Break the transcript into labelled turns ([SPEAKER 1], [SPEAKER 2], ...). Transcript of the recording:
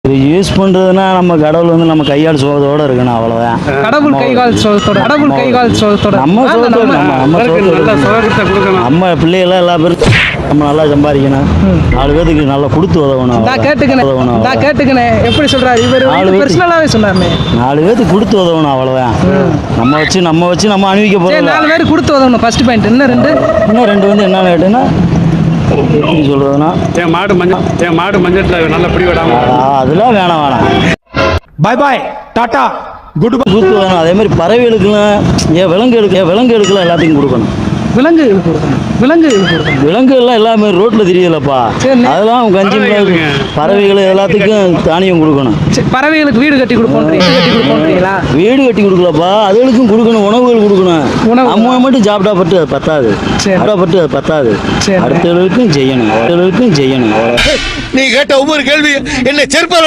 [SPEAKER 1] இது யூஸ் பண்ணுறதுனா நம்ம கடவுள் வந்து நம்ம கையால் சோகத்தோடு இருக்கணும், அவ்வளோதான்.
[SPEAKER 2] கடவுள் கைகால் சோகத்தோட
[SPEAKER 1] நம்ம சோகத்தோடு நம்ம பிள்ளைகளாம் எல்லா பேரும் நம்ம நல்லா சம்பாதிக்கணும், 4 பேருக்கு நல்லா கொடுத்து உதவணும்.
[SPEAKER 2] நான் கேட்டுக்கினேன் எப்படி சொல்றாரு இவர் பர்சனலாவே சொன்னாருமே,
[SPEAKER 1] 4 பேருக்கு கொடுத்து உதவணும், அவ்வளோதான். நம்ம வச்சு நம்ம அனுபவிக்க போகிறோம்.
[SPEAKER 2] 4 பேருக்கு கொடுத்து உதவணும் ஃபர்ஸ்ட் பாயிண்ட். இன்னும் ரெண்டு
[SPEAKER 1] வந்து என்ன கேட்டுன்னா, எப்படி சொல்றதுன்னா,
[SPEAKER 3] மாடு மஞ்சள் நல்ல பிடி விடாம
[SPEAKER 1] அதெல்லாம் வேணாம்.
[SPEAKER 3] பாய் பாய் டாடா குட் பை.
[SPEAKER 1] கொடுத்து வேணும். அதே மாதிரி பறவைகளுக்குலாம் விலங்குகளுக்குலாம் எல்லாத்தையும் கொடுக்கணும். விலங்குகள்லாம் எல்லாமே ரோட்ல தெரியலப்பா, அதெல்லாம் கஞ்சி பறவைகள் எல்லாத்துக்கும் தானியம் கொடுக்கணும்.
[SPEAKER 2] பறவைகளுக்கு வீடு கட்டி கொடுப்போம்ன்றீங்களா?
[SPEAKER 1] வீடு கட்டி கொடுக்கலப்பா, அதுகளுக்கும் கொடுக்கணும், உணவுகள் கொடுக்கணும். நம்ம மட்டும் சாப்பிட்டா பட்டு அது பத்தாது, அடுத்தவர்களுக்கும் செய்யணும்.
[SPEAKER 4] நீ கேட்ட ஒவ்வொரு கேள்வி என்ன செருப்பால